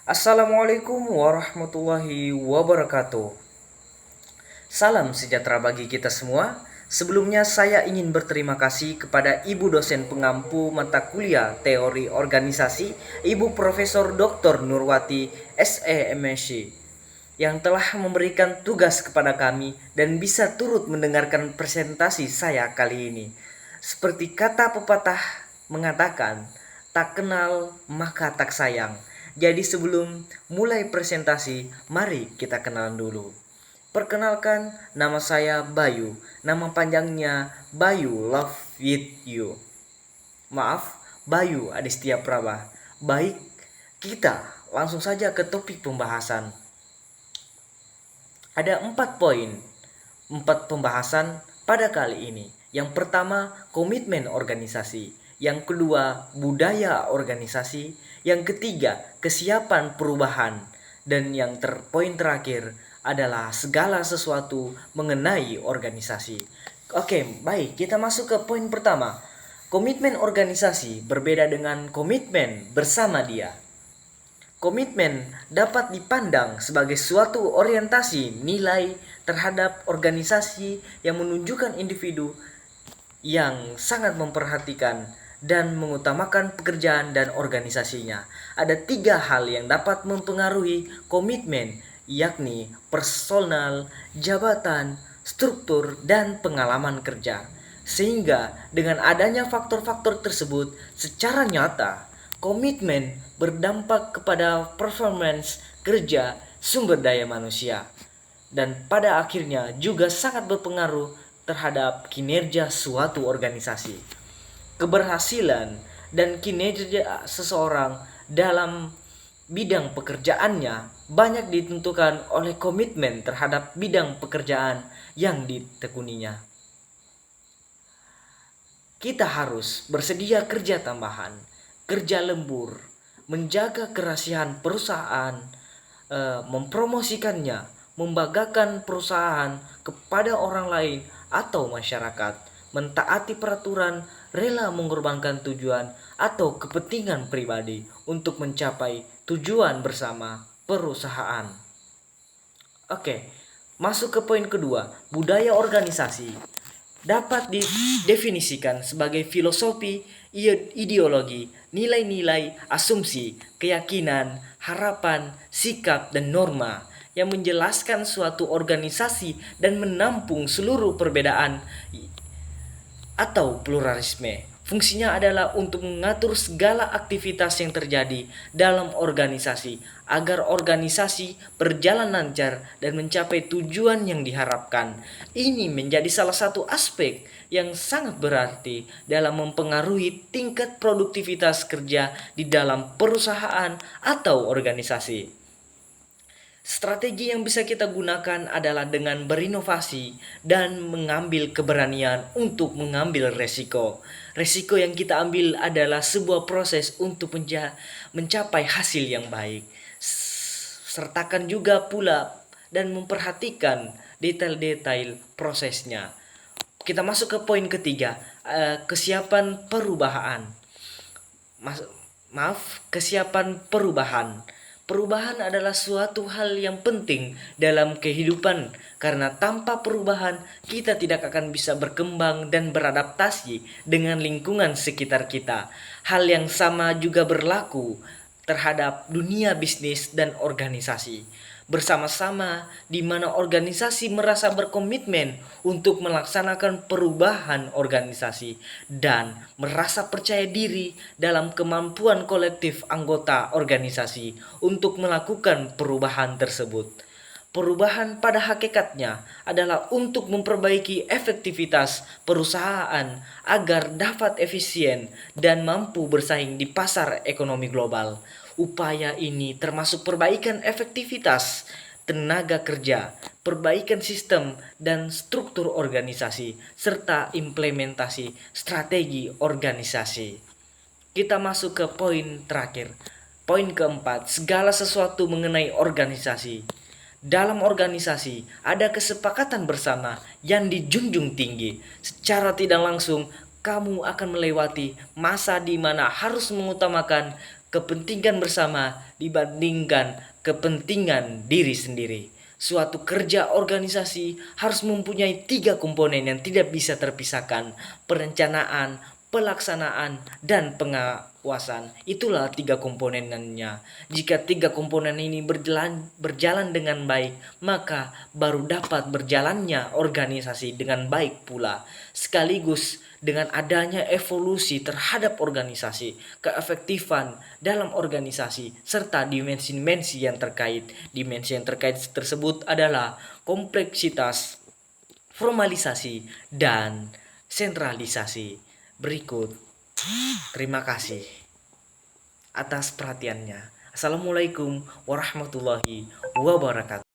Assalamualaikum warahmatullahi wabarakatuh. Salam sejahtera bagi kita semua. Sebelumnya saya ingin berterima kasih kepada Ibu dosen pengampu mata kuliah Teori Organisasi, Ibu Profesor Dr. Nurwati SEMSC, yang telah memberikan tugas kepada kami dan bisa turut mendengarkan presentasi saya kali ini. Seperti kata pepatah mengatakan, tak kenal maka tak sayang. Jadi sebelum mulai presentasi, mari kita kenalan dulu. Perkenalkan, nama saya Bayu. Nama panjangnya Bayu Love With You. Maaf, Bayu Adistia Praba. Baik, kita langsung saja ke topik pembahasan. Ada 4 pembahasan pada kali ini. Yang pertama, komitmen organisasi. Yang kedua, budaya organisasi. Yang ketiga, kesiapan perubahan. Dan yang poin terakhir adalah segala sesuatu mengenai organisasi. Oke, baik, kita masuk ke poin pertama. Komitmen organisasi berbeda dengan komitmen bersama dia. Komitmen dapat dipandang sebagai suatu orientasi nilai terhadap organisasi yang menunjukkan individu yang sangat memperhatikan dan mengutamakan pekerjaan dan organisasinya. Ada 3 hal yang dapat mempengaruhi komitmen, yakni personal, jabatan, struktur, dan pengalaman kerja. Sehingga dengan adanya faktor-faktor tersebut secara nyata, komitmen berdampak kepada performance kerja sumber daya manusia dan pada akhirnya juga sangat berpengaruh terhadap kinerja suatu organisasi. Keberhasilan dan kinerja seseorang dalam bidang pekerjaannya banyak ditentukan oleh komitmen terhadap bidang pekerjaan yang ditekuninya. Kita harus bersedia kerja tambahan, kerja lembur, menjaga kerahasiaan perusahaan, mempromosikannya, membanggakan perusahaan kepada orang lain atau masyarakat, mentaati peraturan, rela mengorbankan tujuan atau kepentingan pribadi untuk mencapai tujuan bersama perusahaan. Oke, masuk ke poin kedua, budaya organisasi dapat didefinisikan sebagai filosofi, ideologi, nilai-nilai, asumsi, keyakinan, harapan, sikap, dan norma yang menjelaskan suatu organisasi dan menampung seluruh perbedaan atau pluralisme. Fungsinya adalah untuk mengatur segala aktivitas yang terjadi dalam organisasi agar organisasi berjalan lancar dan mencapai tujuan yang diharapkan. Ini menjadi salah satu aspek yang sangat berarti dalam mempengaruhi tingkat produktivitas kerja di dalam perusahaan atau organisasi. Strategi yang bisa kita gunakan adalah dengan berinovasi dan mengambil keberanian untuk mengambil resiko. Resiko yang kita ambil adalah sebuah proses untuk mencapai hasil yang baik. Sertakan juga pula dan memperhatikan detail-detail prosesnya. Kita masuk ke poin ketiga, kesiapan perubahan. Kesiapan perubahan. Perubahan adalah suatu hal yang penting dalam kehidupan karena tanpa perubahan kita tidak akan bisa berkembang dan beradaptasi dengan lingkungan sekitar kita. Hal yang sama juga berlaku terhadap dunia bisnis dan organisasi. Bersama-sama di mana organisasi merasa berkomitmen untuk melaksanakan perubahan organisasi dan merasa percaya diri dalam kemampuan kolektif anggota organisasi untuk melakukan perubahan tersebut. Perubahan pada hakikatnya adalah untuk memperbaiki efektivitas perusahaan agar dapat efisien dan mampu bersaing di pasar ekonomi global. Upaya ini termasuk perbaikan efektivitas tenaga kerja, perbaikan sistem dan struktur organisasi, serta implementasi strategi organisasi. Kita masuk ke poin terakhir. Poin keempat, segala sesuatu mengenai organisasi. Dalam organisasi ada kesepakatan bersama yang dijunjung tinggi. Secara tidak langsung kamu akan melewati masa di mana harus mengutamakan kepentingan bersama dibandingkan kepentingan diri sendiri. Suatu kerja organisasi harus mempunyai 3 komponen yang tidak bisa terpisahkan: perencanaan, pelaksanaan, dan pengawasan. Itulah 3 komponennya. Jika 3 komponen ini berjalan dengan baik, maka baru dapat berjalannya organisasi dengan baik pula. Sekaligus dengan adanya evolusi terhadap organisasi, keefektifan dalam organisasi, serta dimensi-dimensi yang terkait. Dimensi yang terkait tersebut adalah kompleksitas, formalisasi, dan sentralisasi. Berikut, terima kasih atas perhatiannya. Assalamualaikum warahmatullahi wabarakatuh.